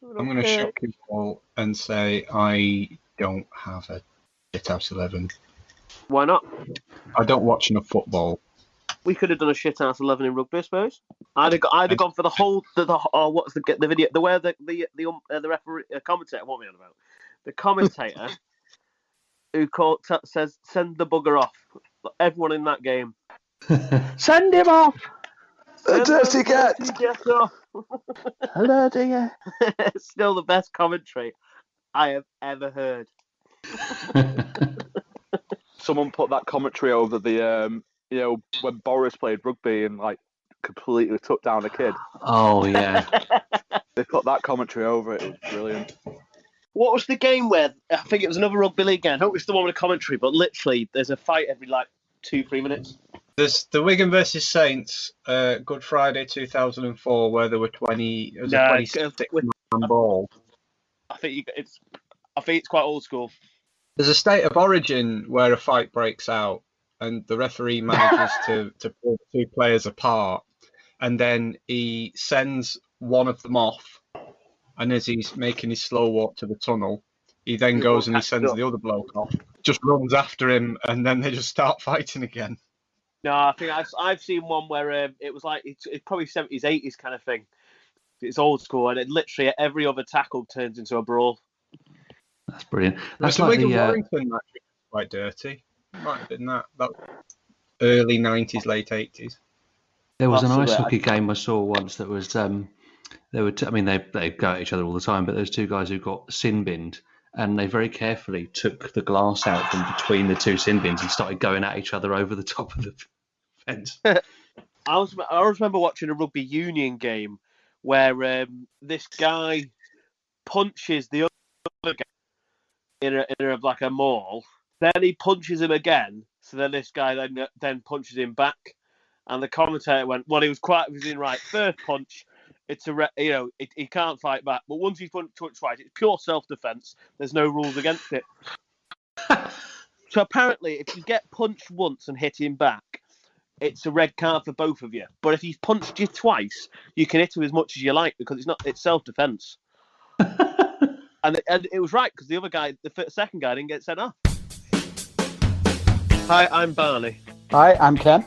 I'm going to shock you all and say I don't have a shithouse 11. Why not? I don't watch enough football. We could have done a shithouse 11 in rugby, I suppose. I'd have gone for the whole. What's the video? Where the referee commentator. What are we on about? The commentator who says send the bugger off. Everyone in that game. Send him off. A dirty cat. Hello, dear. It's still the best commentary I have ever heard. Someone put that commentary over the, when Boris played rugby and like completely took down a kid. Oh yeah. They put that commentary over it. It was brilliant. What was the game where I think it was another rugby league game? I don't know if it's the one with the commentary, but literally there's a fight every 2-3 minutes. There's the Wigan versus Saints, Good Friday 2004, where there were 20. It was a 26-man ball. I think it's quite old school. There's a state of origin where a fight breaks out, and the referee manages to pull the two players apart, and then he sends one of them off. And as he's making his slow walk to the tunnel, he then goes and he sends the other bloke off, just runs after him, and then they just start fighting again. No, I think I've seen one where it was like it's probably 70s, 80s kind of thing. It's old school, and it literally every other tackle turns into a brawl. That's brilliant. That's like the Warrington match was quite dirty. Might have been that early 90s, late 80s. There was an ice hockey game I saw once that was they go at each other all the time, but there's two guys who got sin binned, and they very carefully took the glass out from between the two sin bins and started going at each other over the top of the fence. I always remember watching a rugby union game where this guy punches the other guy in a maul. Then he punches him again, so then this guy then punches him back. And the commentator went, "Well, he was in right. First punch, it's he can't fight back. But once he's punched twice, it's pure self-defense. There's no rules against it." So apparently, if you get punched once and hit him back, it's a red card for both of you. But if he's punched you twice, you can hit him as much as you like because it's self-defense. and it was right because the other guy, the second guy, didn't get sent off. Hi, I'm Barney. Hi, I'm Ken.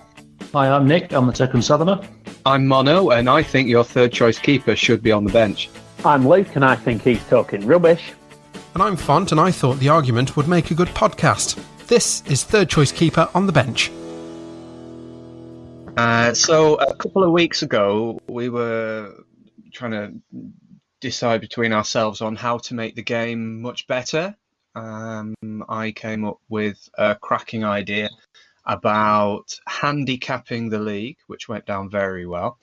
Hi, I'm Nick. I'm the second southerner. I'm Mono, and I think your third choice keeper should be on the bench. I'm Luke, and I think he's talking rubbish. And I'm Font, and I thought the argument would make a good podcast. This is Third Choice Keeper on the Bench. So a couple of weeks ago, we were trying to decide between ourselves on how to make the game much better. I came up with a cracking idea about handicapping the league, which went down very well.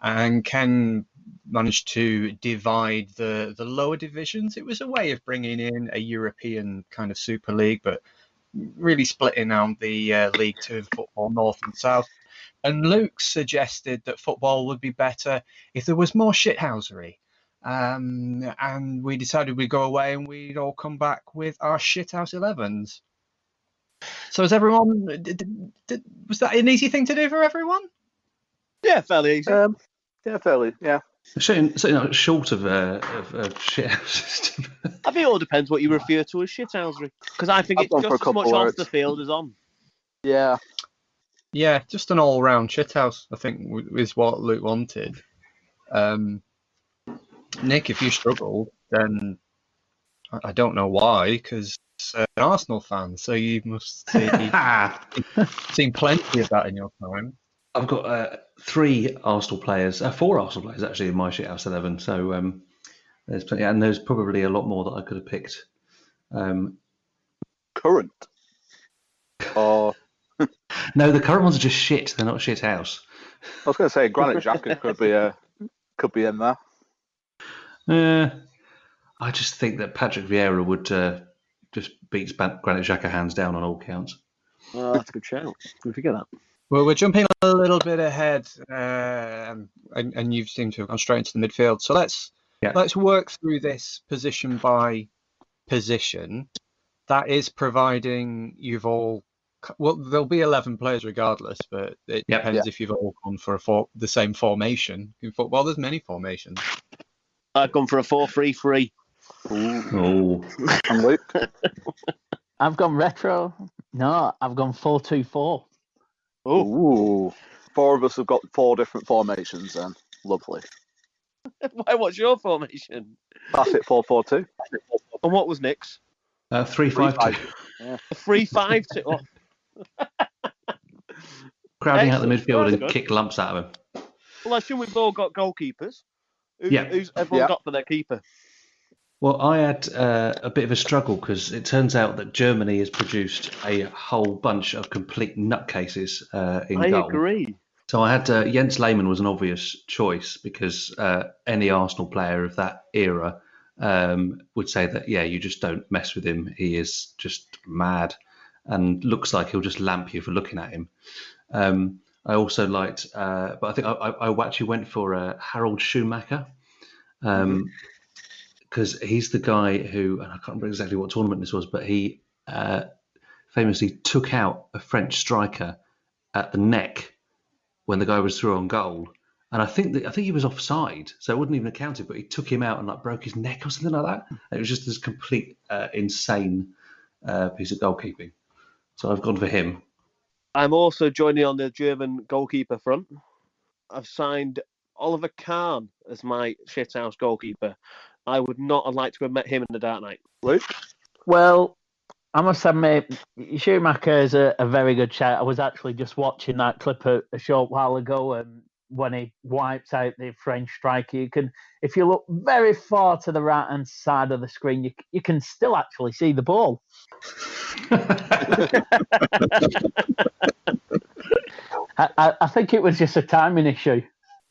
And Ken managed to divide the lower divisions. It was a way of bringing in a European kind of Super League, but really splitting out the League Two in football, North and South. And Luke suggested that football would be better if there was more shithousery. And we decided we'd go away and we'd all come back with our shithouse 11s. So is everyone? Was that an easy thing to do for everyone? Yeah, fairly easy. Yeah. Certainly short of shithouse system. I think it all depends what you refer to as shithousery, because I think it's just as much off the field as on. Yeah. Yeah, just an all-round shithouse, I think, is what Luke wanted. Nick, if you struggled, then I don't know why, because an Arsenal fan, so you must seen plenty of that in your time. I've got 4 Arsenal players actually in my shithouse 11. So there's plenty, and there's probably a lot more that I could have picked. Current? Or no, the current ones are just shit. They're not shithouse. I was going to say Granite Xhaka could be in there. I just think that Patrick Vieira would just beats Granite Xhaka hands down on all counts. Well, that's a good shout. Don't forget that. Well, we're jumping a little bit ahead, and you seem to have gone straight into the midfield. So let's work through this position by position. That is providing you've all. Well, there'll be 11 players regardless, but it depends if you've all gone for the same formation. In football, there's many formations. I've gone for a 4-3-3. Oh, And Luke? I've gone retro. No, I've gone 4-2-4. Ooh. 4 of us have got 4 different formations then. Lovely. Why? What's your formation? Classic 4-4-2. And what was Nick's? 3-5-2. Yeah. A 3-5-2. Oh, Crowding out the excellent. midfield That's and good. kick lumps out of him. Well, I assume we've all got goalkeepers. Yeah. Who's everyone Yeah. got for their keeper? Well, I had a bit of a struggle because it turns out that Germany has produced a whole bunch of complete nutcases in I goal. agree. So I had Jens Lehmann was an obvious choice because any Arsenal player of that era would say that, yeah, you just don't mess with him. He is just mad and looks like he'll just lamp you for looking at him. I also liked, but I think I actually went for Harold Schumacher. Because he's the guy who, and I can't remember exactly what tournament this was, but he famously took out a French striker at the neck when the guy was through on goal, and I think he was offside, so it wouldn't even have counted. But he took him out and like broke his neck or something like that. And it was just this complete insane piece of goalkeeping. So I've gone for him. I'm also joining on the German goalkeeper front. I've signed Oliver Kahn as my shithouse goalkeeper. I would not have liked to have met him in the Dark Knight. Luke? Well, I must admit, Schumacher is a very good shout. I was actually just watching that clip a short while ago, when he wipes out the French striker. You can, if you look very far to the right-hand side of the screen, you can still actually see the ball. I think it was just a timing issue.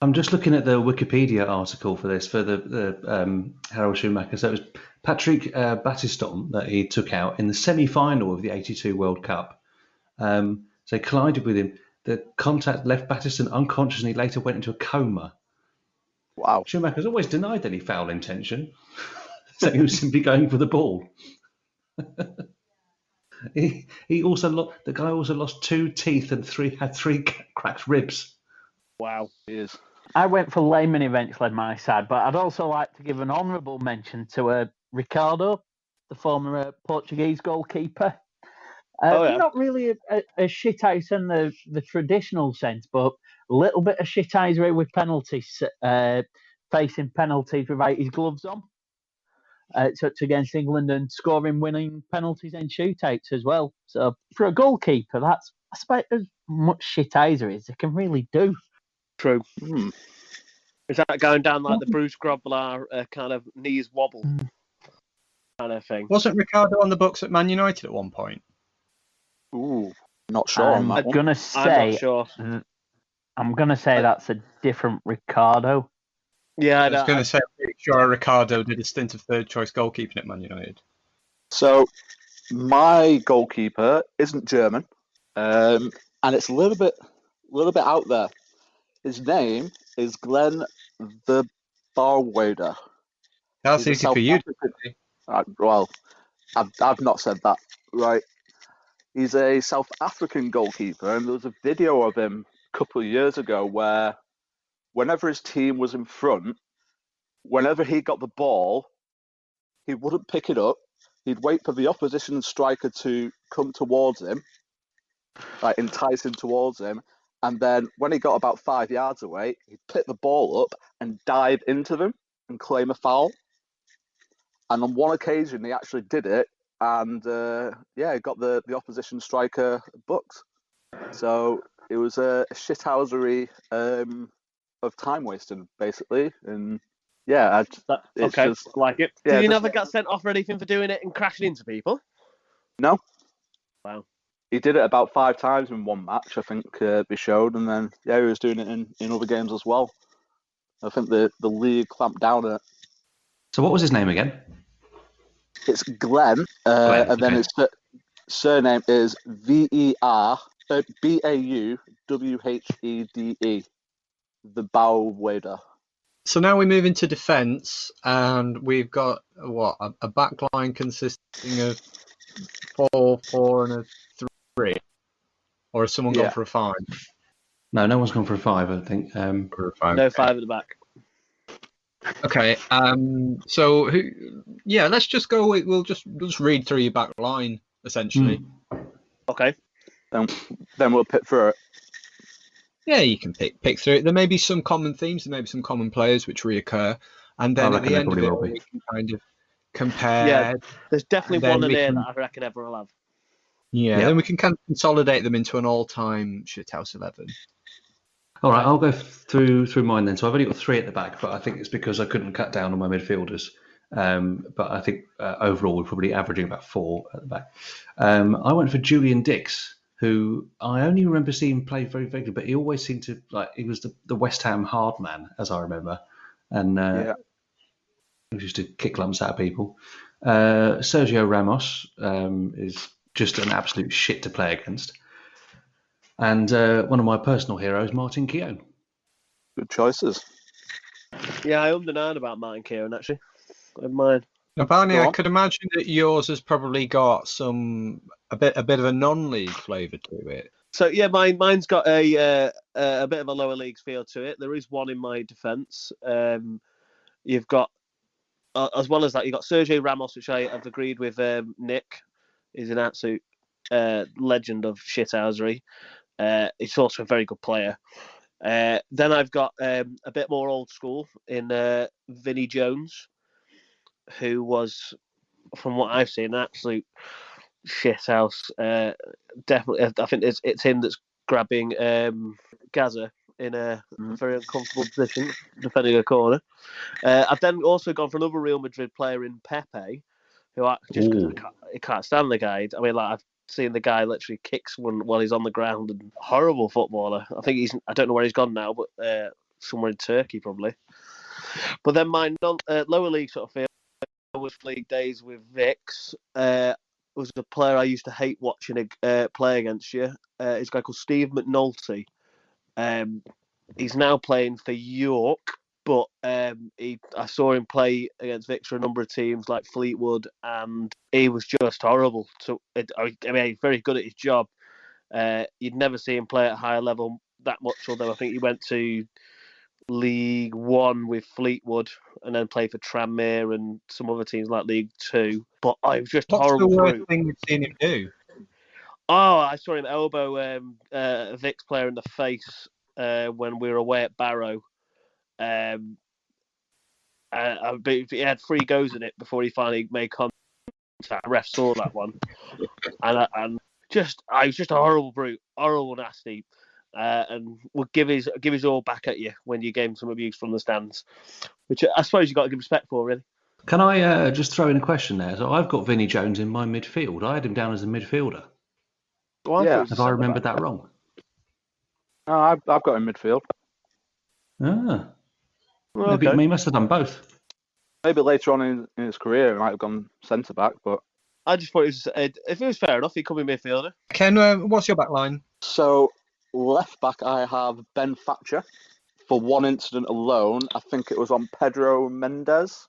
I'm just looking at the Wikipedia article for this, for the Harold Schumacher. So it was Patrick Battiston that he took out in the semi-final of the '82 World Cup. So he collided with him. The contact left Battiston unconscious and he later went into a coma. Wow. Schumacher's always denied any foul intention, saying he was simply going for the ball. He also the guy also lost 2 teeth and had 3 cracked ribs. Wow. He is. I went for Lehmann eventually on my side, but I'd also like to give an honourable mention to Ricardo, the former Portuguese goalkeeper. Not really a shithouse in the traditional sense, but a little bit of shithousery with penalties, facing penalties without his gloves on. Such against England and scoring winning penalties and shootouts as well. So for a goalkeeper, that's about as much shithousery as they can really do. True. Is that going down like the Bruce Grobbelaar kind of knees wobble kind of thing? Wasn't Ricardo on the books at Man United at one point? Ooh, not sure on that I'm one. gonna I'm say, not sure. I'm gonna say that's a different Ricardo. Yeah, I was going to say, I'm pretty sure Ricardo did a stint of third choice goalkeeping at Man United. So, my goalkeeper isn't German, and it's a little bit out there. His name is Glenn the Barwader. That's He's easy for you. Well, I've not said that, right? He's a South African goalkeeper, and there was a video of him a couple of years ago where whenever his team was in front, whenever he got the ball, he wouldn't pick it up. He'd wait for the opposition striker to come towards him, like entice him towards him, and then when he got about 5 yards away, he'd pick the ball up and dive into them and claim a foul. And on one occasion, he actually did it, and he got the opposition striker booked. So it was a shithousery of time wasting, basically. And yeah, okay, just, like it. Yeah, Did you never get sent off or anything for doing it and crashing into people? No. Wow. He did it about 5 times in one match, I think they showed, and then he was doing it in other games as well. I think the league clamped down on it. So what was his name again? It's Glenn, and then his surname is Bauwhede, the Bauwhede. So now we move into defence, and we've got a back line consisting of 4, 4, and a 3, or has someone gone for a 5? No one's gone for a 5. I think. For a 5. No 5 at the back. Okay. So let's just go. We'll just read through your back line essentially. Okay. Then we'll pick through it. Yeah, you can pick through it. There may be some common themes, there may be some common players which reoccur, and then at the end of it, we can kind of compare. Yeah, there's definitely one in there that I reckon everyone will have. Yeah, then we can kind of consolidate them into an all-time shithouse 11. All right, I'll go through mine then. So I've only got 3 at the back, but I think it's because I couldn't cut down on my midfielders. But I think overall we're probably averaging about 4 at the back. I went for Julian Dix, who I only remember seeing play very vaguely, but he always seemed to he was the West Ham hard man, as I remember, and he used to kick lumps out of people. Sergio Ramos is just an absolute shit to play against. And one of my personal heroes, Martin Keown. Good choices. Yeah, I understand about Martin Keown, actually. Mine. Now, Barney, I could imagine that yours has probably got a bit of a non-league flavour to it. So yeah, mine's got a bit of a lower leagues feel to it. There is one in my defence. You've got, as well as that, you've got Sergio Ramos, which I have agreed with Nick. He's an absolute legend of shithousery. He's also a very good player. Then I've got a bit more old school in Vinnie Jones, who was, from what I've seen, an absolute shithouse. Definitely, I think it's him that's grabbing Gaza in a very uncomfortable position, defending a corner. I've then also gone for another Real Madrid player in Pepe, who I can't stand the guy. I mean, I've seen the guy literally kick someone while he's on the ground, and horrible footballer. I don't know where he's gone now, but somewhere in Turkey probably. But then my lower league sort of feel was league days with Vix. Was a player I used to hate watching play against you. He's a guy called Steve McNulty. He's now playing for York, but I saw him play against Vix for a number of teams like Fleetwood, and he was just horrible. So he's very good at his job. You'd never see him play at a higher level that much, although I think he went to League One with Fleetwood and then played for Tranmere and some other teams like League Two. But I was just horrible. What's the worst thing you've seen him do? Oh, I saw him elbow a Vix player in the face when we were away at Barrow. He had 3 goes at it before he finally made contact. The ref saw that one, and I was just a horrible brute, horrible nasty. And would give his all back at you when you gave him some abuse from the stands, which I suppose you've got to give respect for, really. Can I just throw in a question there? So I've got Vinnie Jones in my midfield. I had him down as a midfielder. Have I remembered that wrong? No, I've got him midfield. Well, okay. He must have done both. Maybe later on in his career, he might have gone centre back, but I just thought if it was fair enough, he could be midfielder. Ken, what's your back line? So left back, I have Ben Thatcher. For one incident alone, I think it was on Pedro Mendes.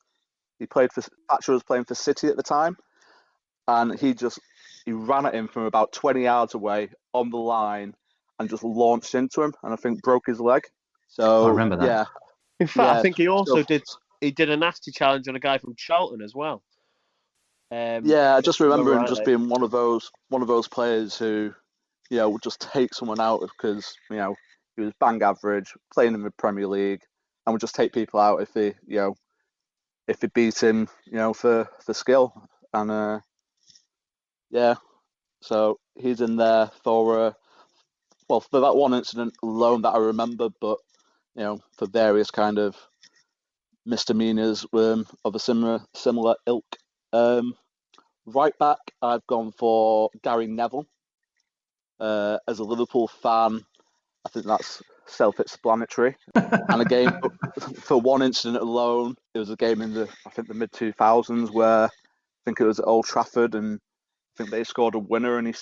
Thatcher was playing for City at the time, and he ran at him from about 20 yards away on the line and just launched into him, and I think broke his leg. So I remember that. Yeah. In fact, I think he also did a nasty challenge on a guy from Charlton as well. I just remember him just being one of those players who, would just take someone out because he was bang average, playing in the Premier League, and would just take people out if they beat him, for skill. And so he's in there for that one incident alone that I remember, but for various kind of misdemeanors of a similar ilk. Right back, I've gone for Gary Neville. As a Liverpool fan, I think that's self-explanatory. And again, for one incident alone, it was a game in the mid-2000s where I think it was at Old Trafford, and I think they scored a winner, and he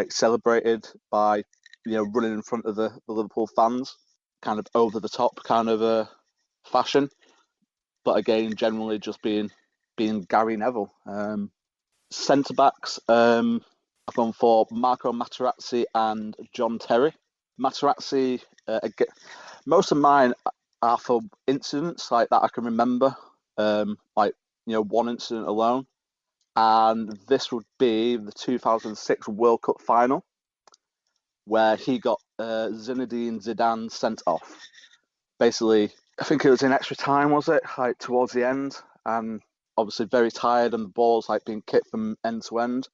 celebrated by running in front of the Liverpool fans, kind of over the top kind of a fashion. But again, generally just being Gary Neville. Centre backs, I've gone for Marco Materazzi and John Terry. Materazzi, again, most of mine, are for incidents like that I can remember, one incident alone. And this would be the 2006 World Cup final, where he got Zinedine Zidane sent off. Basically, I think it was in extra time, was it? Like towards the end, and obviously very tired, and the ball's like being kicked from end to end.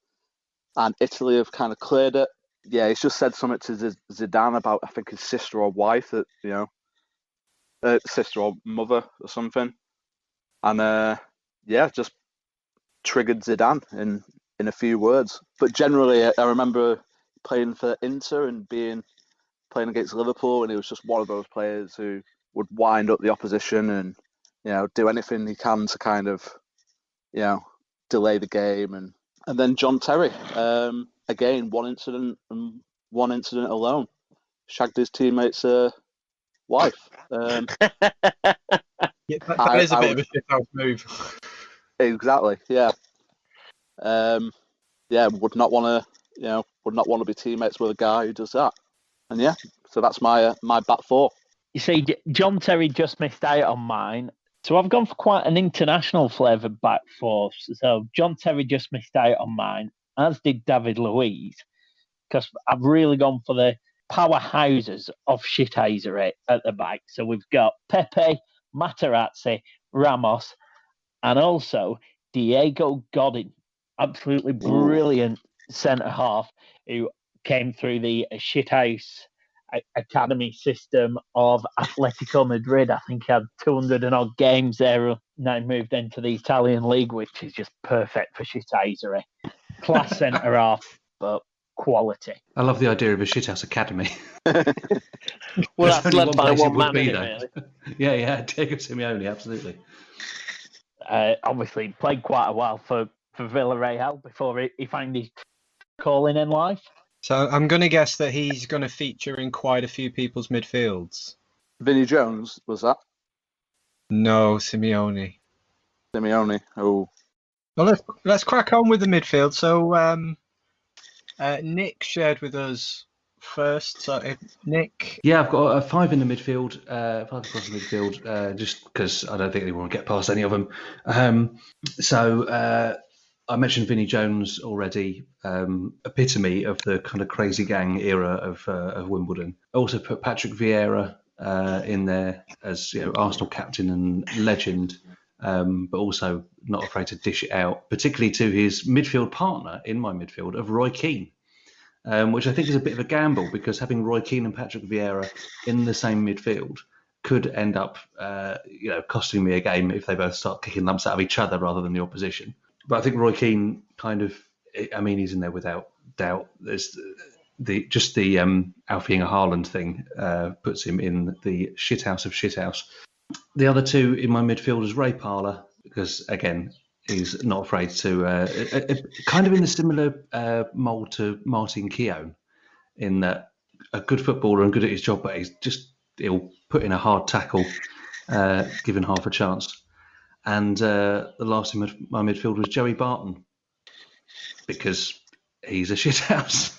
And Italy have kind of cleared it. Yeah, he's just said something to Zidane about, I think, his sister or wife, that sister or mother or something. And just triggered Zidane in a few words. But generally, I remember playing for Inter and playing against Liverpool, and he was just one of those players who would wind up the opposition and do anything he can to kind of delay the game. And then John Terry, again, one incident alone, shagged his teammate's wife. Yeah, that is a bit of a shithouse move. Exactly. Yeah. Would not want to be teammates with a guy who does that. And yeah, so that's my back four. You see, John Terry just missed out on mine. So I've gone for quite an international flavoured back four. So John Terry just missed out on mine, as did David Luiz, because I've really gone for the powerhouses of shithousery at the back. So we've got Pepe, Materazzi, Ramos, and also Diego Godin, absolutely brilliant centre-half who came through the shithouse academy system of Atletico Madrid. I think he had 200 and odd games there. Now moved into the Italian league, which is just perfect for shithousery. Class centre-half, but quality. I love the idea of a shithouse academy. Well, that's led by one man, be, really. Yeah, Diego Simeone, absolutely. Obviously, played quite a while for Villarreal before he found his calling in life. So I'm going to guess that he's going to feature in quite a few people's midfields. Vinnie Jones, was that? No, Simeone. Oh. Well, let's crack on with the midfield. So Nick shared with us first. So Nick. Yeah, I've got a 5 in the midfield, 5 across the midfield, just because I don't think anyone will get past any of them. I mentioned Vinnie Jones already, epitome of the kind of crazy gang era of Wimbledon. I also put Patrick Vieira in there as Arsenal captain and legend, but also not afraid to dish it out, particularly to his midfield partner in my midfield of Roy Keane, which I think is a bit of a gamble because having Roy Keane and Patrick Vieira in the same midfield could end up costing me a game if they both start kicking lumps out of each other rather than the opposition. But I think Roy Keane he's in there without doubt. There's the Alfie Inge Haaland thing puts him in the shithouse of shithouse. The other two in my midfield is Ray Parlour, because again, he's not afraid to kind of in a similar mould to Martin Keown, in that a good footballer and good at his job, but he'll put in a hard tackle given half a chance. And the last in my midfield was Joey Barton, because he's a shithouse.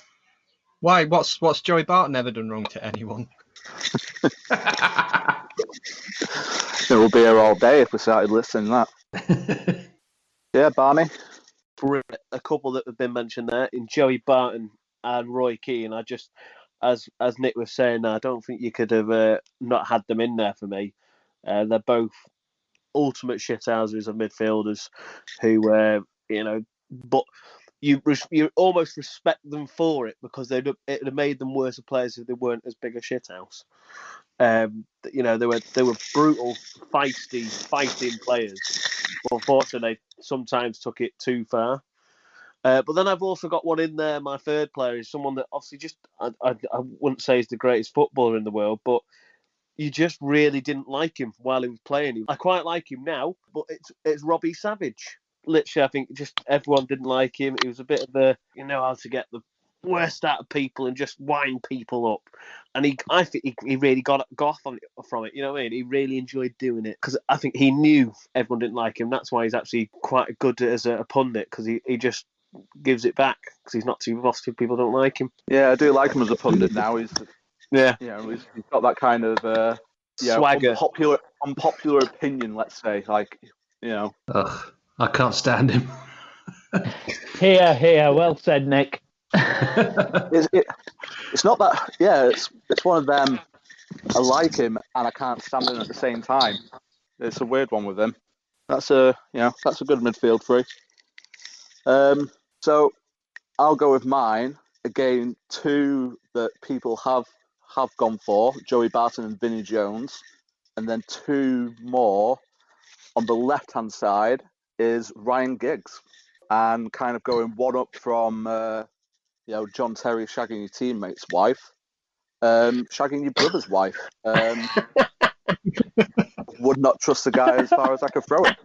Why? What's Joey Barton ever done wrong to anyone? We'll be here all day if we started listening to that. Yeah, Barney. For a couple that have been mentioned there, in Joey Barton and Roy Keane, I just, as Nick was saying, I don't think you could have not had them in there for me. They're both ultimate shithouses of midfielders who, but you almost respect them for it, because it would have made them worse players if they weren't as big a shithouse. They were brutal, feisty players. But unfortunately, they sometimes took it too far. But then I've also got one in there. My third player is someone that obviously I wouldn't say is the greatest footballer in the world, but you just really didn't like him while he was playing. I quite like him now, but it's Robbie Savage. Literally, I think just everyone didn't like him. He was a bit of how to get the worst out of people and just wind people up. And I think he really got off from it. You know what I mean? He really enjoyed doing it, because I think he knew everyone didn't like him. That's why he's actually quite good as a pundit, because he just gives it back, because he's not too lost if people don't like him. Yeah, I do like him as a pundit now. He's yeah, he's got that kind of swagger. Unpopular opinion, let's say, like, Ugh, I can't stand him. Here, well said, Nick. It's not that. Yeah, it's one of them. I like him and I can't stand him at the same time. It's a weird one with him. That's a good midfield three. So I'll go with mine again. Two that people have gone for: Joey Barton and Vinnie Jones, and then two more on the left-hand side is Ryan Giggs, and kind of going one up from John Terry shagging your teammate's wife, shagging your brother's wife. Would not trust the guy as far as I could throw it.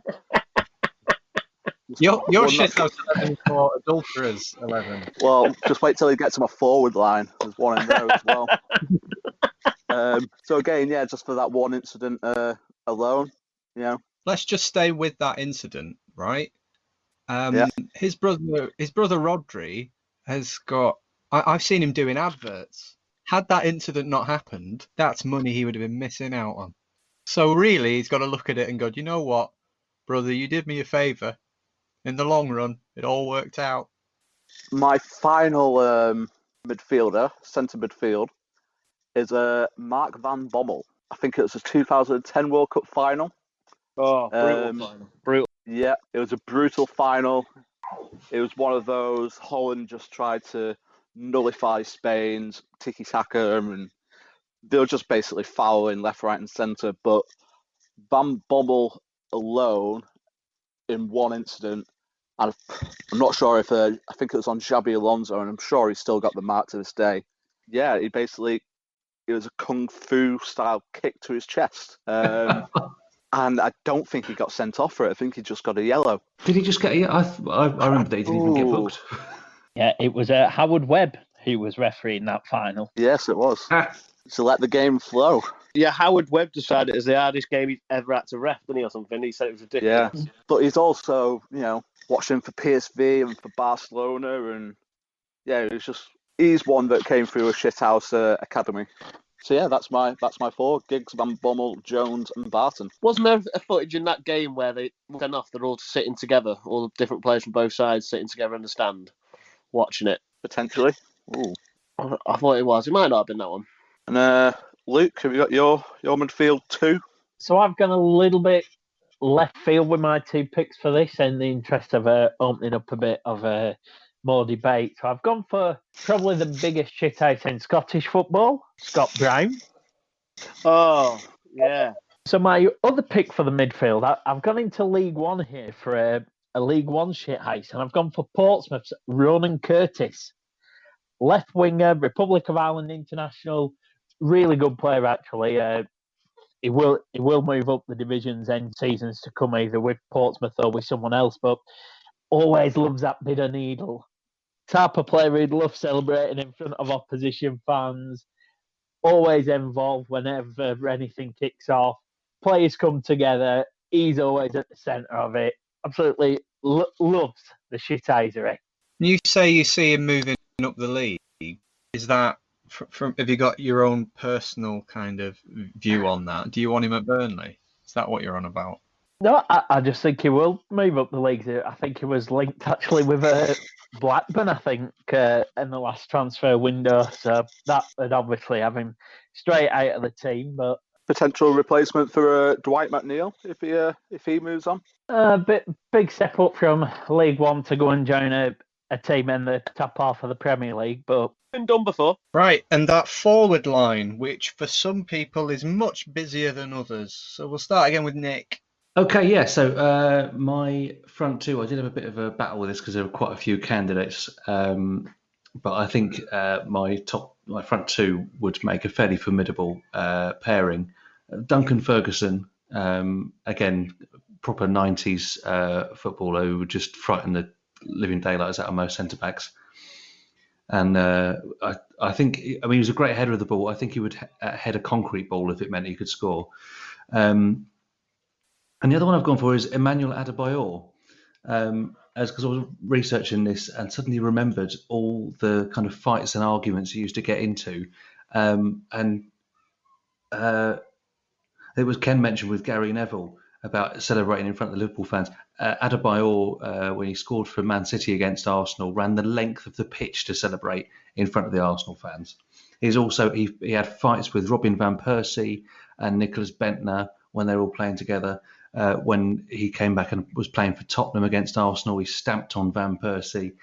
Your shit house 11 for adulterers 11. Well, just wait till he gets to my forward line. There's one in there as well. So again, just for that one incident alone, Let's just stay with that incident, right? His brother Rodri has got. I've seen him doing adverts. Had that incident not happened, that's money he would have been missing out on. So really, he's got to look at it and go, you know what, brother, you did me a favour. In the long run, it all worked out. My final midfielder, centre midfield, is Mark van Bommel. I think it was the 2010 World Cup final. Oh, brutal final. Brutal. Yeah, it was a brutal final. It was one of those Holland just tried to nullify Spain's tiki-taka, and they were just basically fouling left, right and centre. But Van Bommel alone, in one incident, and I'm not sure if I think it was on Xabi Alonso, and I'm sure he's still got the mark to this day. Yeah, it was a kung fu style kick to his chest, and I don't think he got sent off for it. I think he just got a yellow. Did he just get? I remember that he didn't even get booked. Yeah, it was Howard Webb who was refereeing that final. Yes, it was. To let the game flow. Yeah, Howard Webb decided it was the hardest game he's ever had to ref, didn't he, or something? He said it was ridiculous. Yeah, but he's also, watching for PSV and for Barcelona, and he's one that came through a shithouse academy. So yeah, that's my four: Giggs, Van Bommel, Jones, and Barton. Wasn't there a footage in that game where they went off? They're all sitting together, all the different players from both sides sitting together in the stand, watching it. Potentially. Ooh. I thought it was. It might not have been that one. And Luke, have you got your midfield too? So I've gone a little bit left field with my two picks for this, in the interest of opening up a bit of more debate. So I've gone for probably the biggest shithouse in Scottish football, Scott Brown. Oh, yeah. So my other pick for the midfield, I've gone into League One here for a League One shithouse, and I've gone for Portsmouth's Ronan Curtis. Left winger, Republic of Ireland international, really good player actually. He will move up the divisions end seasons to come, either with Portsmouth or with someone else, but always loves that bit of needle. Type of player who'd love celebrating in front of opposition fans, always involved whenever anything kicks off. Players come together, he's always at the centre of it. Absolutely loves the shithousery. You say you see him moving up the league. Is that from? Have you got your own personal kind of view on that? Do you want him at Burnley? Is that what you're on about? No, I just think he will move up the leagues. I think he was linked actually with Blackburn, I think, in the last transfer window. So that would obviously have him straight out of the team. But potential replacement for Dwight McNeil if he moves on. Big step up from League One to go and join a team in the top half of the Premier League, but been done before. Right, and that forward line, which for some people is much busier than others. So we'll start again with Nick. Okay, yeah. So my front two, I did have a bit of a battle with this because there were quite a few candidates, but I think my front two would make a fairly formidable pairing. Duncan Ferguson, again, proper 90s footballer who would just frighten the living daylights out of most centre backs. And I think, he was a great header of the ball. I think he would head a concrete ball if it meant he could score. And the other one I've gone for is Emmanuel Adebayor, because I was researching this and suddenly remembered all the kind of fights and arguments he used to get into. And There was Ken mentioned with Gary Neville about celebrating in front of the Liverpool fans. Adebayor, when he scored for Man City against Arsenal, ran the length of the pitch to celebrate in front of the Arsenal fans. He had fights with Robin van Persie and Nicholas Bentner when they were all playing together. When he came back and was playing for Tottenham against Arsenal, he stamped on Van Persie.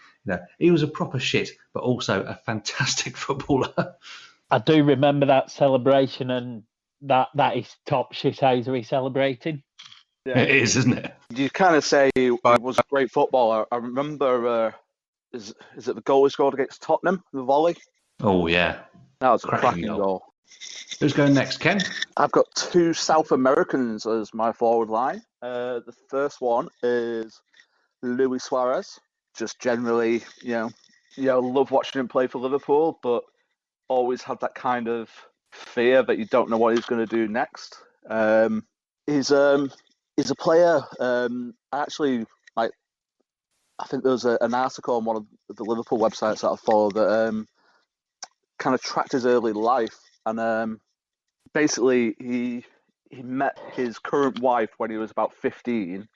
He was a proper shit, but also a fantastic footballer. I do remember that celebration, and that is top shithousery celebrating. Yeah. It is, isn't it? You kind of say he was a great footballer. I remember, is it the goal he scored against Tottenham, the volley? Oh, yeah. That was a cracking goal. Who's going next, Ken? I've got 2 South Americans as my forward line. The first one is Luis Suarez. Just generally, love watching him play for Liverpool, but always had that kind of fear that you don't know what he's going to do next. He's a player. I think there was an article on one of the Liverpool websites that I follow that kind of tracked his early life, and basically he met his current wife when he was about 15,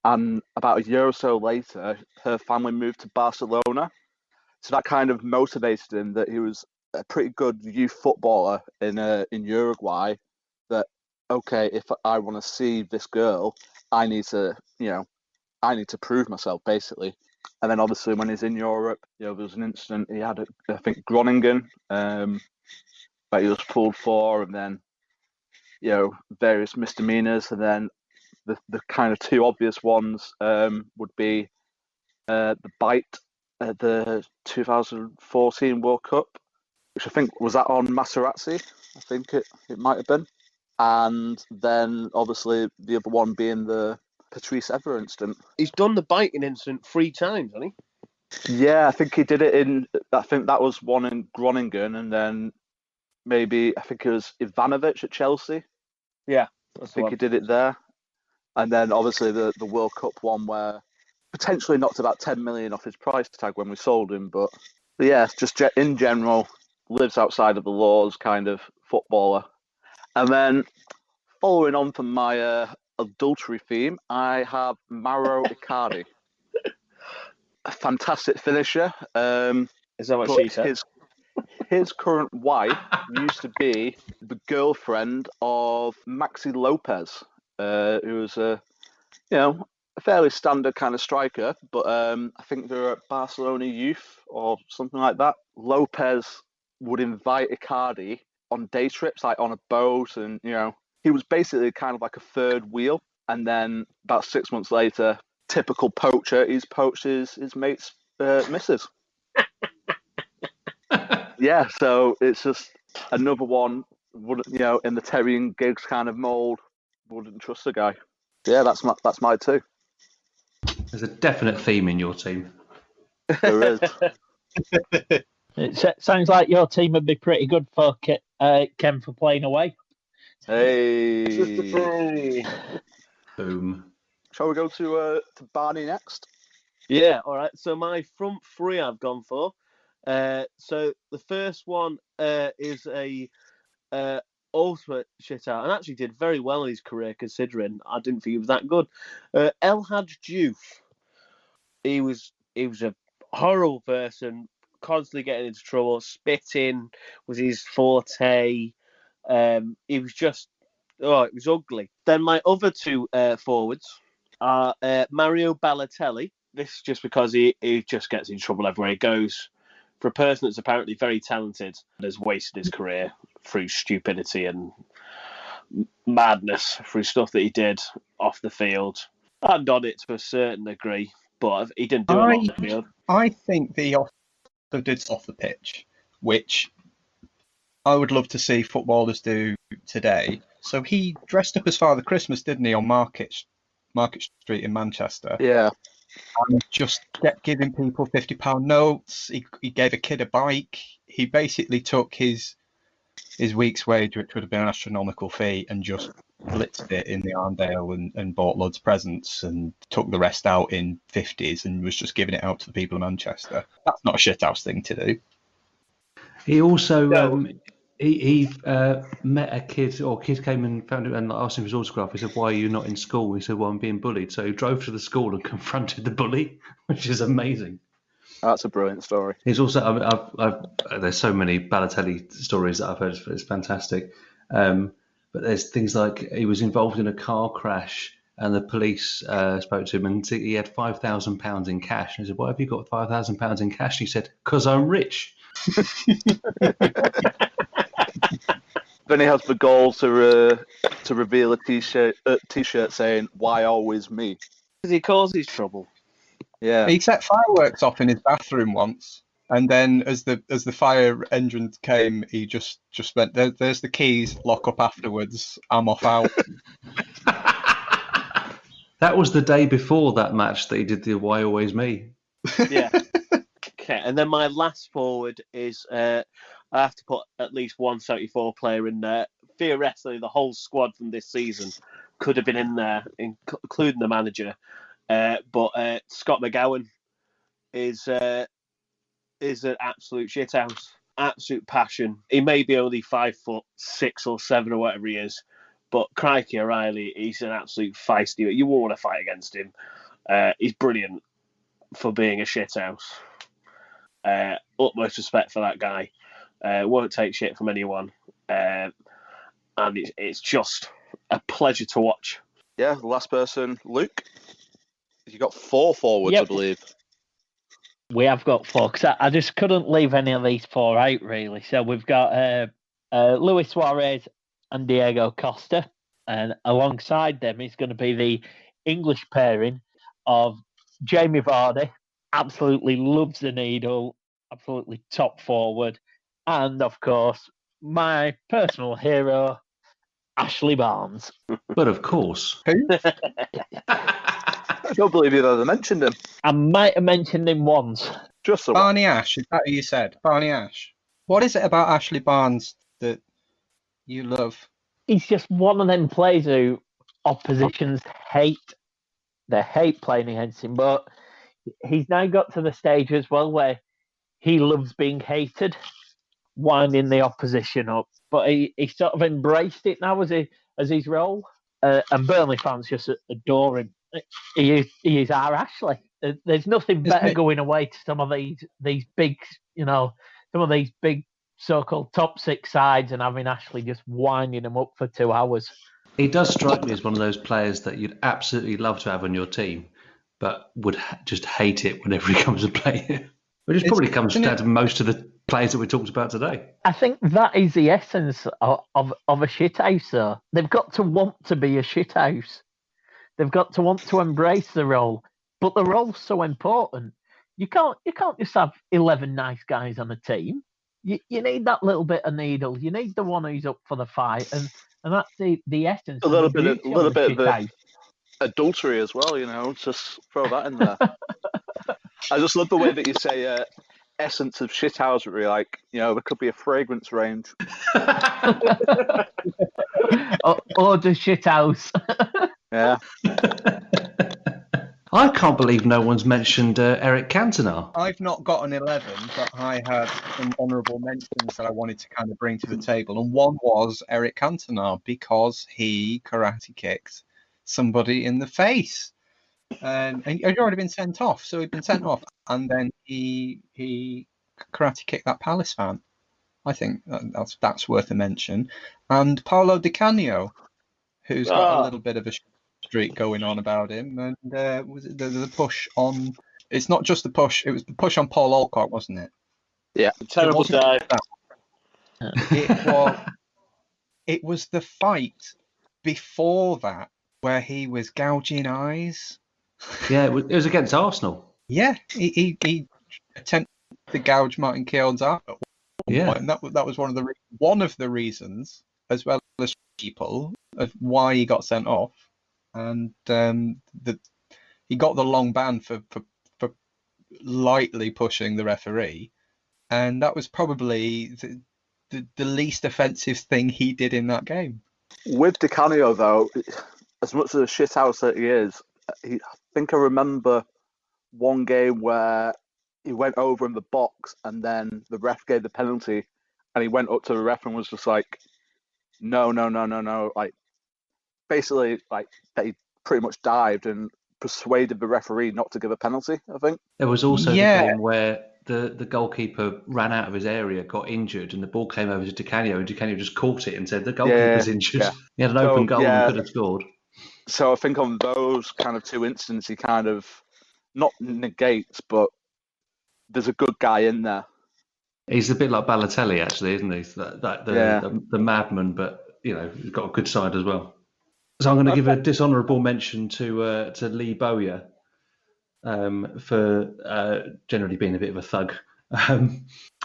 and about a year or so later, her family moved to Barcelona. So that kind of motivated him, that he was a pretty good youth footballer in Uruguay. That, okay, if I want to see this girl, I need to prove myself, basically. And then obviously when he's in Europe, there was an incident. He had, I think, Groningen, that he was pulled for, and then, various misdemeanors. And then the kind of 2 obvious ones would be the bite at the 2014 World Cup, which I think was that on Materazzi. I think it might have been. And then obviously the other one being the Patrice Evra incident. He's done the biting incident 3 times, hasn't he? Yeah, I think he did it I think that was one in Groningen, and then maybe, I think it was Ivanovic at Chelsea. Yeah. I think he did it there. And then obviously the World Cup one, where potentially knocked about 10 million off his price tag when we sold him. But yeah, just in general, lives outside of the laws kind of footballer. And then following on from my adultery theme, I have Mauro Icardi. A fantastic finisher. Is that what she said? His current wife used to be the girlfriend of Maxi Lopez, who was a fairly standard kind of striker, but I think they were at Barcelona Youth or something like that. Lopez would invite Icardi on day trips, like on a boat, and he was basically kind of like a third wheel. And then about 6 months later, typical poacher, he's poached his mate's missus. Yeah, so it's just another one. In the Terry and Giggs kind of mold, wouldn't trust the guy. Yeah, that's my 2. There's a definite theme in your team. There is. It sounds like your team would be pretty good for Ken for playing away. Hey. Boom. Shall we go to Barney next? Yeah, all right. So my front 3 I've gone for. So the first one is a ultimate shit out, and actually did very well in his career, considering I didn't think he was that good. El Hadj Diouf. He was a horrible person, constantly getting into trouble. Spitting was his forte. He was just, it was ugly. Then my other 2 forwards are Mario Balotelli. This is just because he just gets in trouble everywhere he goes. For a person that's apparently very talented and has wasted his career through stupidity and madness, through stuff that he did off the field and on it to a certain degree, but he didn't do a lot on the field. I think he also did off the pitch, which I would love to see footballers do today. So he dressed up as Father Christmas, didn't he, on Market Street in Manchester? Yeah. And just kept giving people £50 notes. He gave a kid a bike. He basically took his week's wage, which would have been an astronomical fee, and just blitzed it in the Arndale and bought loads of presents and took the rest out in 50s and was just giving it out to the people of Manchester. That's not a shithouse thing to do. He also He met a kid, or a kid came and found him and asked him for his autograph. He said, "Why are you not in school?" He said, "Well, I'm being bullied." So he drove to the school and confronted the bully, which is amazing. That's a brilliant story. He's also, there's so many Balotelli stories that I've heard. It's fantastic. But there's things like he was involved in a car crash and the police spoke to him and he had £5,000 in cash. And he said, "Why have you got £5,000 in cash?" He said, "Because I'm rich." Then he has the gall to reveal a t-shirt saying, "Why always me?" Because he causes trouble. Yeah. He set fireworks off in his bathroom once, and then as the fire engine came, he just went, "There's the keys. Lock up afterwards. I'm off out." That was the day before that match that he did the "Why Always Me." Yeah. Okay, and then my last forward is I have to put at least one 74 player in there. Theoretically, the whole squad from this season could have been in there, including the manager. But Scott McGowan is an absolute shithouse, absolute passion. He may be only 5'6" or 7" or whatever he is, but crikey O'Reilly, he's an absolute feisty. You won't want to fight against him. He's brilliant for being a shithouse. Utmost respect for that guy. Won't take shit from anyone, and it's just a pleasure to watch. Yeah, the last person, Luke. You got 4 forwards, Yep. I believe. We have got 4, because I just couldn't leave any of these 4 out, really. So we've got Luis Suarez and Diego Costa, and alongside them is going to be the English pairing of Jamie Vardy, absolutely loves the needle, absolutely top forward, and of course, my personal hero, Ashley Barnes. But of course. Who? I don't believe you've ever mentioned him. I might have mentioned him once. Just the Barney Ash, is that who you said? Barney Ash. What is it about Ashley Barnes that you love? He's just one of them players who oppositions hate. They hate playing against him, but he's now got to the stage as well where he loves being hated, winding the opposition up. But he sort of embraced it now as his role. And Burnley fans just adore him. He is our Ashley. There's nothing better going away to some of these big, some of these big so-called top 6 sides and having Ashley just winding them up for 2 hours. He does strike me as one of those players that you'd absolutely love to have on your team, but would just hate it whenever he comes to play. Which probably comes down to most of the players that we talked about today. I think that is the essence of a shithouse, though. They've got to want to be a shithouse. They've got to want to embrace the role. But the role's so important. You can't just have 11 nice guys on a team. You need that little bit of needle. You need the one who's up for the fight, and that's the essence. A little bit of adultery as well. Just throw that in there. I just love the way that you say essence of shithousery. Like, there could be a fragrance range. or the shithouse. Yeah. I can't believe no one's mentioned Eric Cantona. I've not got an 11, but I had some honourable mentions that I wanted to kind of bring to the table. And one was Eric Cantona, because he karate kicked somebody in the face. And he'd already been sent off. So he'd been sent off. And then he karate kicked that Palace fan. I think that's worth a mention. And Paolo Di Canio, who's got a little bit of a streak going on about him, and was it the push on? It's not just the push; it was the push on Paul Alcock, wasn't it? Yeah, terrible dive. It was the fight before that where he was gouging eyes. Yeah, it was against Arsenal. Yeah, he attempted to gouge Martin Keown's eye. Yeah, and that was one of the reasons, as well as people, of why he got sent off. And he got the long ban for lightly pushing the referee, and that was probably the least offensive thing he did in that game. With Di Canio, though, as much of a shithouse that he is, I think I remember one game where he went over in the box and then the ref gave the penalty and he went up to the ref and was just like, no. Like, basically, like, they pretty much dived and persuaded the referee not to give a penalty, I think. There was also the game where the goalkeeper ran out of his area, got injured, and the ball came over to Di Canio, and Di Canio just caught it and said, the goalkeeper's injured. Yeah. He had an open goal and could have scored. So I think on those kind of two incidents, he kind of, not negates, but there's a good guy in there. He's a bit like Balotelli, actually, isn't he? The madman, but, you know, he's got a good side as well. So I'm going to give a dishonourable mention to Lee Bowyer for generally being a bit of a thug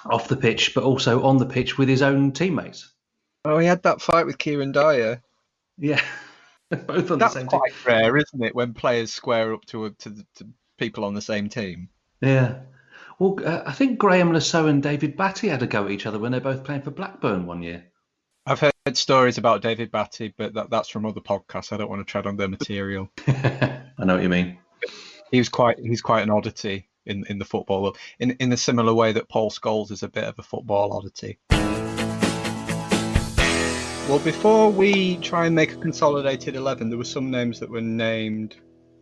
off the pitch, but also on the pitch with his own teammates. Oh, he had that fight with Kieran Dyer. Yeah, both on That's the same quite team. rare, isn't it, when players square up to people on the same team? Yeah. Well, I think Graham Lasso and David Batty had a go at each other when they're both playing for Blackburn one year. I've heard stories about David Batty, but that's from other podcasts. I don't want to tread on their material. I know what you mean. He's quite an oddity in the football world, in a similar way that Paul Scholes is a bit of a football oddity. Well, before we try and make a consolidated 11, there were some names that were named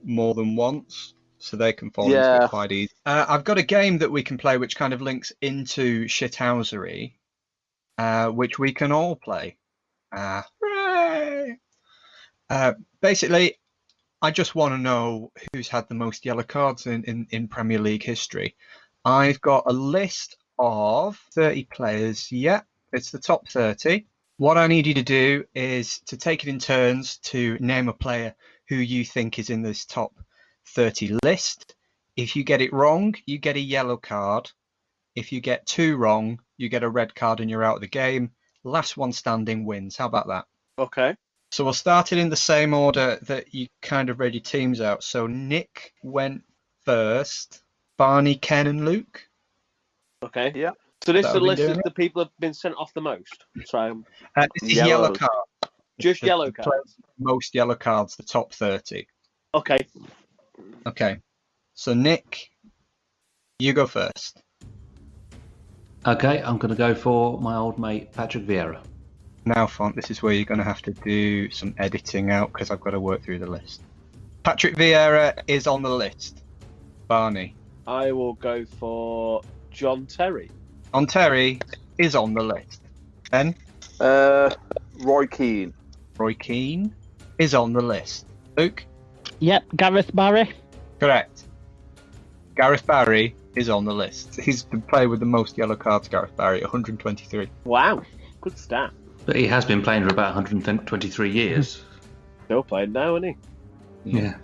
more than once, so they can fall into it quite easy. I've got a game that we can play which kind of links into shithousery, which we can all play. Basically, I just want to know who's had the most yellow cards in Premier League history. I've got a list of 30 players. Yeah, it's the top 30. What I need you to do is to take it in turns to name a player who you think is in this top 30 list. If you get it wrong, you get a yellow card. If you get 2 wrong, you get a red card and you're out of the game. Last one standing wins. How about that? Okay. So we'll start it in the same order that you kind of read your teams out. So Nick went first. Barney, Ken and Luke. Okay. Yeah. So this is the list of the people who have been sent off the most. So this is yellow card. Just yellow cards. Most yellow cards, the top 30. Okay. Okay. So Nick, you go first. Okay, I'm going to go for my old mate Patrick Vieira. Now, Font, this is where you're going to have to do some editing out because I've got to work through the list. Patrick Vieira is on the list. Barney. I will go for John Terry. John Terry is on the list. Ken? Roy Keane. Roy Keane is on the list. Luke? Yep, Gareth Barry. Correct. Gareth Barry is on the list. He's the player with the most yellow cards, Gareth Barry, 123. Wow, good stat. But he has been playing for about 123 years. Still playing now, isn't he? Yeah.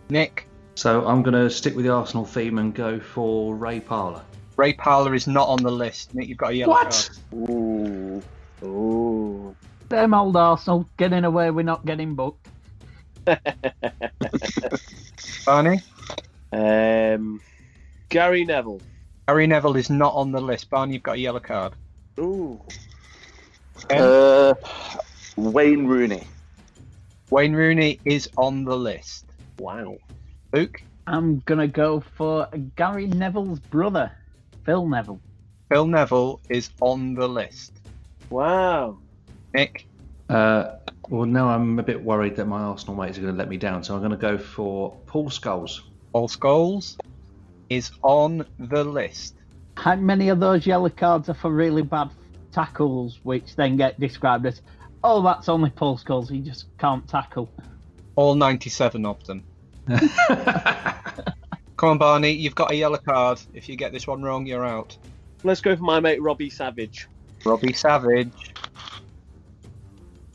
Nick? So I'm going to stick with the Arsenal theme and go for Ray Parlour. Ray Parlour is not on the list. Nick, you've got a yellow card. Ooh. Same old Arsenal, getting away with not getting booked. Barney? Gary Neville. Gary Neville is not on the list. Barney, you've got a yellow card. Ooh. Wayne Rooney. Wayne Rooney is on the list. Wow. Luke? I'm going to go for Gary Neville's brother, Phil Neville. Phil Neville is on the list. Wow. Nick? Well, now I'm a bit worried that my Arsenal mates are going to let me down, so I'm going to go for Paul Scholes. Paul Scholes is on the list. How many of those yellow cards are for really bad tackles, which then get described as, oh, that's only Paul Scholes, he just can't tackle? All 97 of them. Come on, Barney, you've got a yellow card. If you get this one wrong, you're out. Let's go for my mate Robbie Savage. Robbie Savage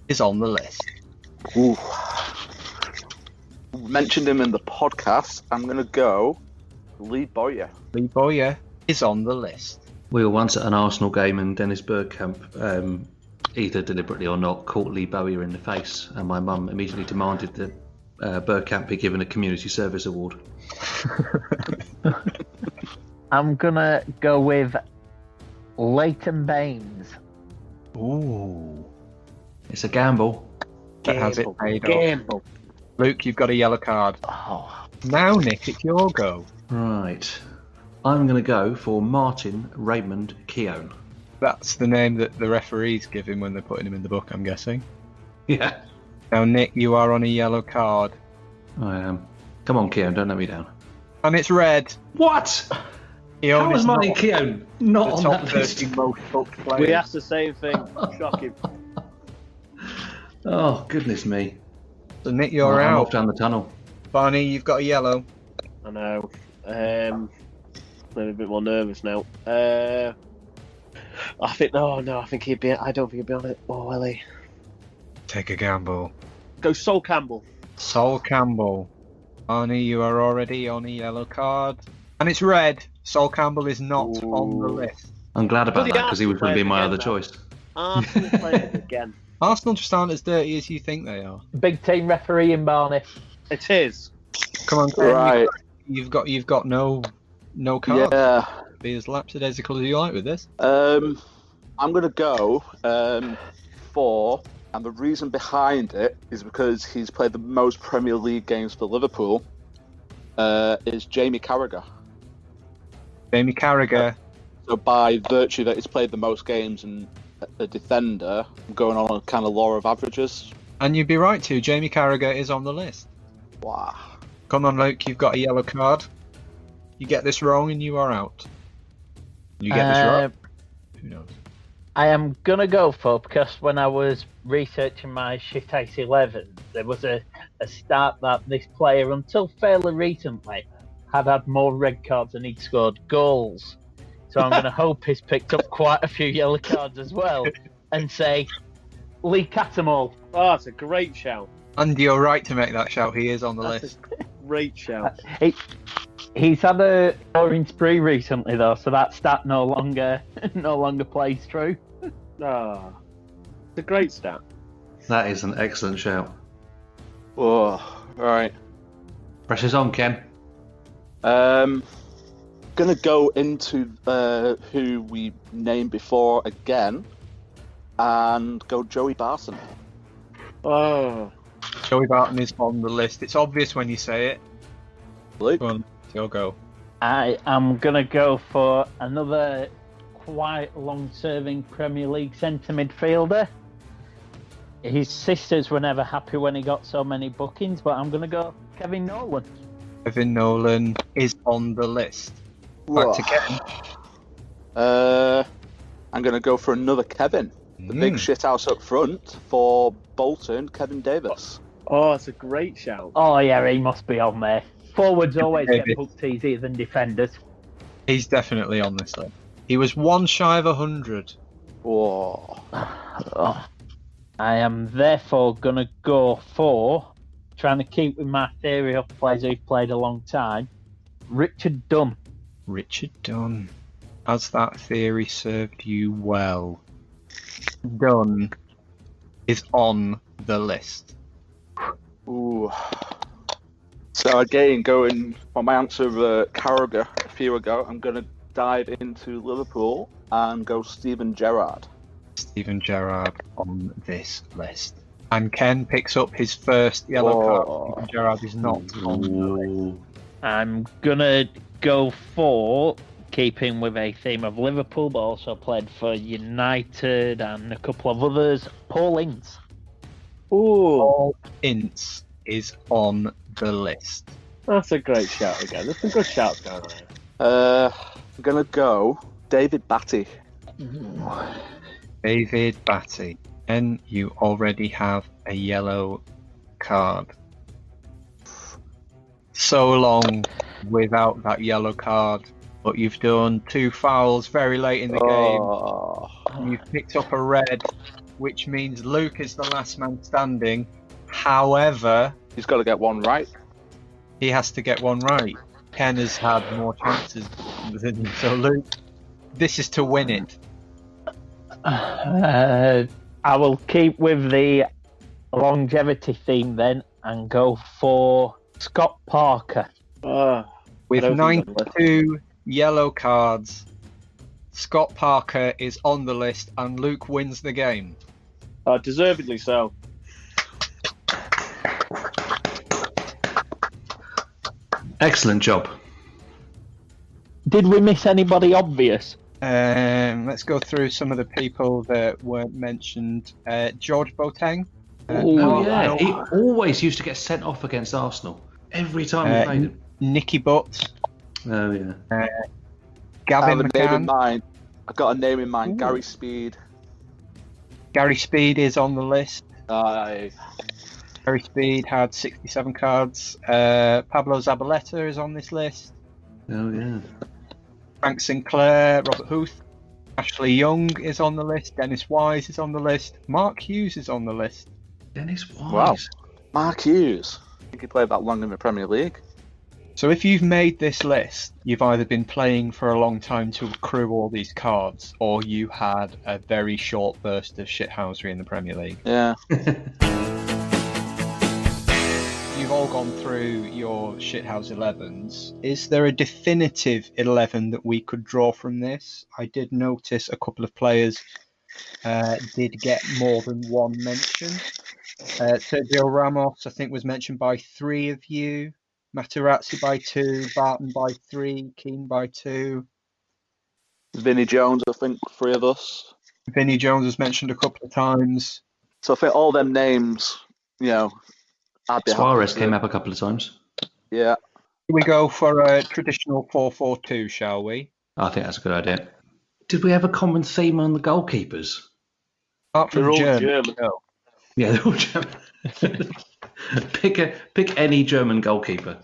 is on the list. Ooh. Mentioned him in the podcast. I'm going to go Lee Bowyer. Lee Bowyer is on the list. We were once at an Arsenal game and Dennis Bergkamp, either deliberately or not, caught Lee Bowyer in the face, and my mum immediately demanded that Bergkamp be given a community service award. I'm going to go with Leighton Baines. Ooh. It's a gamble. That has it paid Gamble. off. Luke, you've got a yellow card. Oh. Now, Nick, it's your go. Right. I'm going to go for Martin Raymond Keown. That's the name that the referees give him when they're putting him in the book, I'm guessing. Yeah. Now, Nick, you are on a yellow card. I am. Come on, Keown, don't let me down. And it's red. What? How is Martin Keown not on that list? We asked the same thing. Shocking. Oh, goodness me. So, Nick, you're I'm out. off down the tunnel. Barney, you've got a yellow. I know. Maybe a bit more nervous now. I think I think he'd be. I don't think he'd be on it. Oh, will he? Take a gamble. Go Sol Campbell. Sol Campbell. Barney, you are already on a yellow card. And it's red. Sol Campbell is not on the list. I'm glad about Bloody that because he was going to be my other now. choice. Arsenal playing again. Arsenal just aren't as dirty as you think they are. Big team referee in Barney. It is. Come on, Ken, Right. You've got no card. Yeah. Be as lapsadaisical as you like with this. I'm going to go for, and the reason behind it is because he's played the most Premier League games for Liverpool, is Jamie Carragher. Jamie Carragher. So by virtue that he's played the most games and a defender, I'm going on a kind of law of averages. And you'd be right too. Jamie Carragher is on the list. Wow. Come on, Luke. You've got a yellow card. You get this wrong and you are out. You get this right. Who knows? I am gonna go for, because when I was researching my shit Ice 11, there was a stat that this player, until fairly recently, had more red cards than he'd scored goals. So I'm gonna hope he's picked up quite a few yellow cards as well, and say Lee Catamall. Oh, that's a great shout. And you're right to make that shout. He is on the That's list. a great shout. He's had a scoring spree recently though, so that stat no longer plays true. Ah, it's a great stat. That is an excellent shout. Oh, right. Pressure's on, Ken. Gonna go into who we named before again, and go Joey Barton. Oh, Joey Barton is on the list. It's obvious when you say it. Luke? Go on, you'll go. I am gonna go for another quite long-serving Premier League centre midfielder. His sisters were never happy when he got so many bookings, but I'm gonna go Kevin Nolan. Kevin Nolan is on the list. Back to Kevin. I'm gonna go for another Kevin. The big shit house up front for Bolton, Kevin Davis. oh, it's a great shout. Oh yeah, he must be on there. Forwards always Davis. get booked easier than defenders. He's definitely on this list. He was one shy of 100. Whoa. Oh. I am therefore gonna go for, trying to keep with my theory of players who've played a long time, Richard Dunn. Richard Dunn. Has that theory served you well? Dunn is on the list. Ooh. So again, going for my answer of Carragher a few ago, I'm going to dive into Liverpool and go Steven Gerrard. Steven Gerrard on this list. And Ken picks up his first yellow card. Steven Gerrard is not on the list. I'm gonna go for, keeping with a theme of Liverpool, but also played for United and a couple of others, Paul Ince. Paul Ince is on the list. That's a great shout again. There's some good shouts going on here. I'm going to go David Batty. David Batty. And you already have a yellow card. So long without that yellow card, but you've done 2 fouls very late in the game. You've picked up a red, which means Luke is the last man standing. However, He's got to get one right. he has to get one right. Ken has had more chances than you. So Luke, this is to win it. I will keep with the longevity theme then and go for Scott Parker. With 92 yellow cards, Scott Parker is on the list and Luke wins the game. Deservedly so. Excellent job. Did we miss anybody obvious? Let's go through some of the people that weren't mentioned. George Boateng. Yeah, he always used to get sent off against Arsenal every time we played him. Nicky Butt. Oh yeah. Gavin McCann. I've got a name in mind. Ooh. Gary Speed. Gary Speed is on the list. Gary Speed had 67 cards. Pablo Zabaleta is on this list. Oh yeah. Frank Sinclair, Robert Huth, Ashley Young is on the list. Dennis Wise is on the list. Mark Hughes is on the list. Dennis Wise. Wow. Mark Hughes. I think he played that long in the Premier League. So if you've made this list, you've either been playing for a long time to accrue all these cards, or you had a very short burst of shithousery in the Premier League. Yeah. You've all gone through your shithouse 11s. Is there a definitive 11 that we could draw from this? I did notice a couple of players did get more than one mention. Sergio Ramos, I think, was mentioned by 3 of you. Materazzi by 2, Barton by 3, Keane by 2. Vinnie Jones, I think, 3 of us. Vinnie Jones was mentioned a couple of times. So I think all them names, I'd be Suarez came up a couple of times. Yeah. We go for a traditional 4-4-2, shall we? I think that's a good idea. Did we have a common theme on the goalkeepers? Apart from German. No. Yeah, they're all German. Pick any German goalkeeper.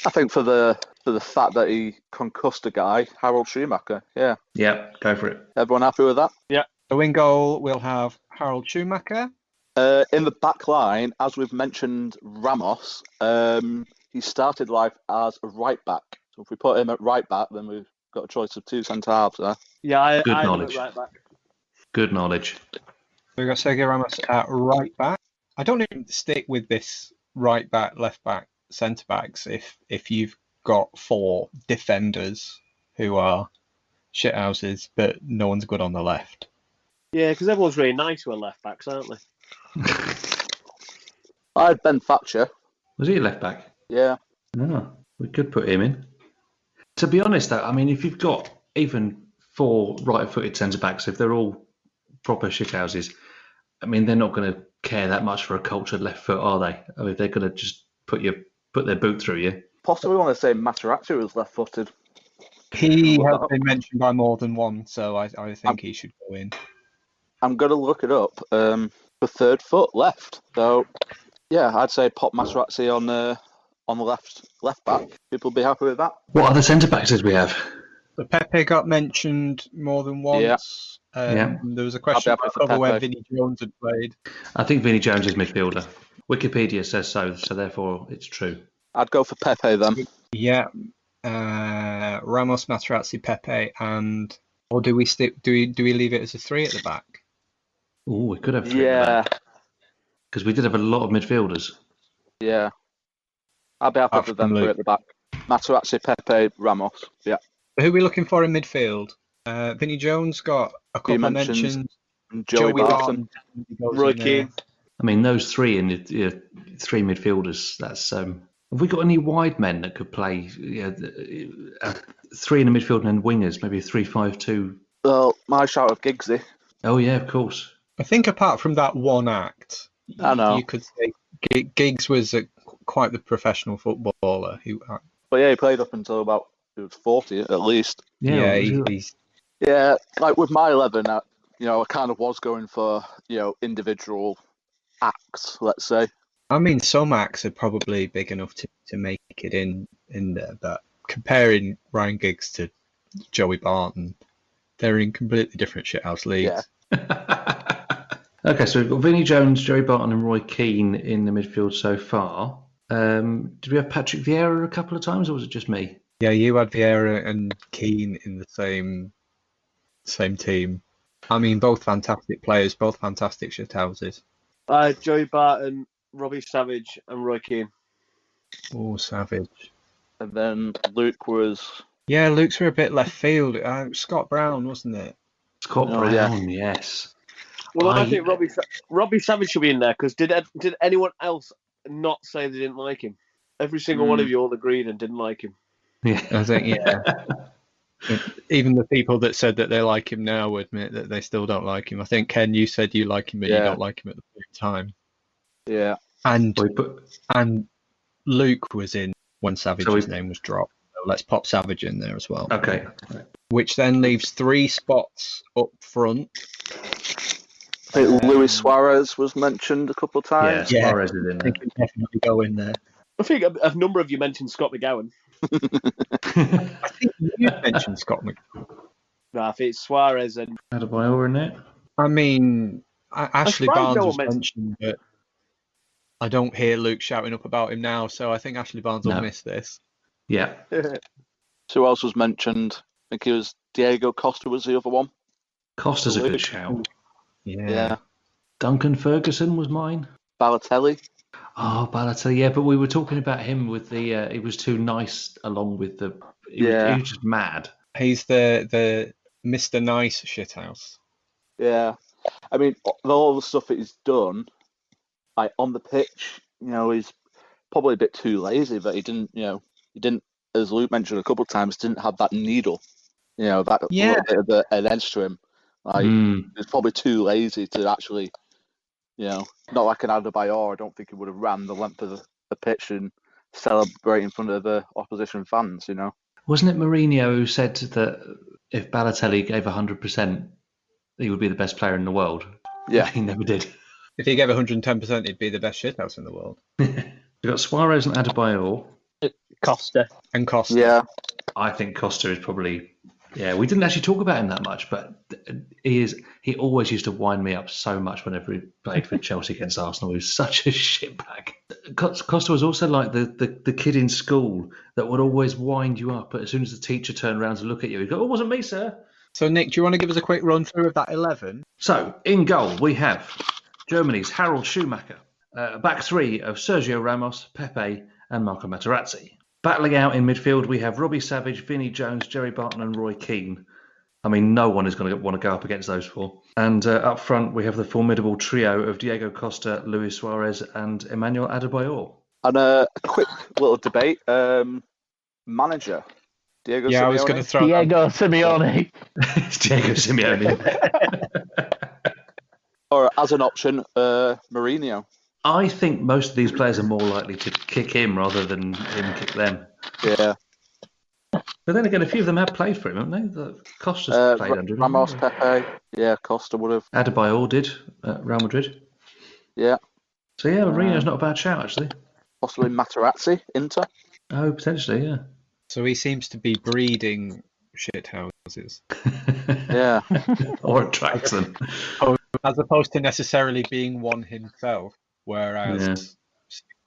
I think for the fact that he concussed a guy, Harold Schumacher. Yeah. Yeah, go for it. Everyone happy with that? Yeah. So in goal, we'll have Harold Schumacher. In the back line, as we've mentioned, Ramos, he started life as a right back. So if we put him at right back, then we've got a choice of 2 centre-halves there. Yeah, Good I knowledge. Right back. Good knowledge. We've got Sergio Ramos at right back. I don't even stick with this right back, left back, centre backs if you've got 4 defenders who are shithouses, but no one's good on the left. Yeah, because everyone's really nice who are left backs, aren't they? I had Ben Thatcher. Was he a left back? Yeah. No, we could put him in. To be honest, though, I mean, if you've got even 4 right-footed centre backs, if they're all proper shithouses, I mean, they're not going to care that much for a cultured left foot, are they? I mean, they're going to just put their boot through you. Possibly want to say Materazzi was left-footed. He has been mentioned by more than one, so I think he should go in. I'm going to look it up. For 3rd foot left. So, yeah, I'd say pop Materazzi on the left back. People be happy with that. What other centre backs did we have? But Pepe got mentioned more than once. Yeah. There was a question about where Vinnie Jones had played. I think Vinnie Jones is midfielder. Wikipedia says so therefore it's true. I'd go for Pepe then. Yeah. Ramos, Materazzi, Pepe, or do we leave it as a 3 at the back? Oh, we could have 3 at the back. Because we did have a lot of midfielders. Yeah. I'd be happy with them 3 at the back. Materazzi, Pepe, Ramos. Yeah. Who are we looking for in midfield? Vinnie Jones got a couple of mentions. Joey Barton. Roy Keane. I mean, those 3 in 3 midfielders. That's. Have we got any wide men that could play? 3 in the midfield and then wingers, maybe a 3-5-2. Well, my shout of Giggsy. Oh yeah, of course. I think apart from that one act, I know you could say Giggs was quite the professional footballer. But yeah, he played up until about he was 40 at least. Yeah, he's. Yeah, like with my 11, I kind of was going for individual acts, let's say. I mean, some acts are probably big enough to make it in there, but comparing Ryan Giggs to Joey Barton, they're in completely different shithouse leagues. Yeah. Okay, so we've got Vinnie Jones, Joey Barton, and Roy Keane in the midfield so far. Did we have Patrick Vieira a couple of times, or was it just me? Yeah, you had Vieira and Keane in the same team. I mean, both fantastic players, both fantastic shithouses. Joey Barton, Robbie Savage, and Roy Keane. Oh, Savage. And then Luke was... Yeah, Luke's for a bit left field. Scott Brown, wasn't it? Scott Brown, yes. Well, I think Robbie Savage should be in there, because did anyone else not say they didn't like him? Every single one of you all agreed and didn't like him. Yeah, I think, yeah. Even the people that said that they like him now will admit that they still don't like him. I think, Ken, you said you like him, but you don't like him at the same time. Yeah. And Luke was in when Savage's name was dropped. So let's pop Savage in there as well. Okay. Which then leaves 3 spots up front. I think Luis Suarez was mentioned a couple of times. Yeah, Suarez is in there. I think he can definitely go in there. I think a number of you mentioned Scott McGowan. I think you mentioned Scott McGowan. No, I think it's Suarez and Adebayor in it. I mean, Ashley Barnes no was one mentioned, but I don't hear Luke shouting up about him now, so I think Ashley Barnes will miss this. Yeah. Who else was mentioned? I think it was Diego Costa was the other one. Costa's a good shout. Yeah. Duncan Ferguson was mine. Balotelli. Oh, Balotelli, yeah, but we were talking about him with the. He was too nice, along with the. He was just mad. He's the Mr. Nice shithouse. Yeah, I mean, all the stuff that he's done, like on the pitch, he's probably a bit too lazy, but he didn't, as Luke mentioned a couple of times, didn't have that needle, that little bit of an edge to him. Like, he's probably too lazy to actually. Not like an Adebayor. I don't think he would have ran the length of the pitch and celebrate in front of the opposition fans. Wasn't it Mourinho who said that if Balotelli gave 100%, he would be the best player in the world? Yeah, he never did. If he gave 110%, he'd be the best shithouse in the world. We've got Suarez and Adebayor. Costa. And Costa. Yeah, I think Costa is probably. Yeah, we didn't actually talk about him that much, but he always used to wind me up so much whenever he played for Chelsea against Arsenal. He was such a shitbag. Costa was also like the kid in school that would always wind you up, but as soon as the teacher turned around to look at you, he'd go, "Oh, it wasn't me, sir." So, Nick, do you want to give us a quick run through of that 11? So, in goal, we have Germany's Harald Schumacher, back 3 of Sergio Ramos, Pepe, and Marco Materazzi. Battling out in midfield, we have Robbie Savage, Vinnie Jones, Jerry Barton and Roy Keane. I mean, no one is going to want to go up against those 4. And up front, we have the formidable trio of Diego Costa, Luis Suarez and Emmanuel Adebayor. And a quick little debate. Manager, Diego Simeone? I was going to throw Diego Simeone. It's Diego Simeone. Or as an option, Mourinho. I think most of these players are more likely to kick him rather than him kick them. Yeah. But then again, a few of them have played for him, haven't they? Costa's played under him. Ramos, Pepe. Yeah, Costa would have. Adebayor did at Real Madrid. Yeah. So yeah, Mourinho's not a bad shout, actually. Possibly Materazzi, Inter. Oh, potentially, yeah. So he seems to be breeding shithouses. Yeah. Or attracts them. As opposed to necessarily being one himself. Whereas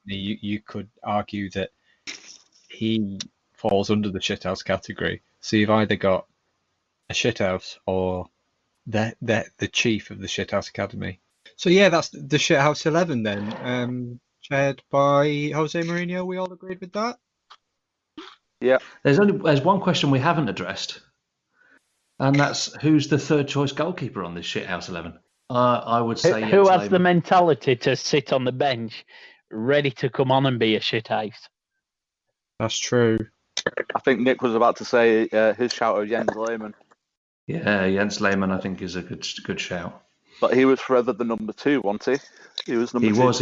you could argue that he falls under the shithouse category. So you've either got a shithouse or the chief of the shithouse academy. So yeah, that's the shithouse 11 then. Chaired by Jose Mourinho. We all agreed with that? Yeah. There's one question we haven't addressed, and that's who's the third choice goalkeeper on this shithouse 11? I would say who has the mentality to sit on the bench, ready to come on and be a shithouse? That's true. I think Nick was about to say his shout of Jens Lehmann. Yeah, Jens Lehmann I think is a good shout. But he was forever the number 2, wasn't he? He was number 2. He was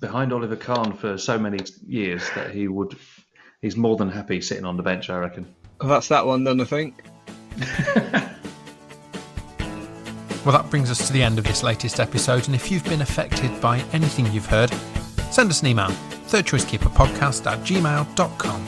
behind Oliver Kahn for so many years that he's more than happy sitting on the bench, I reckon. Well, that's that one done, I think. Well, that brings us to the end of this latest episode, and if you've been affected by anything you've heard, send us an email, thirdchoicekeeperpodcast@gmail.com.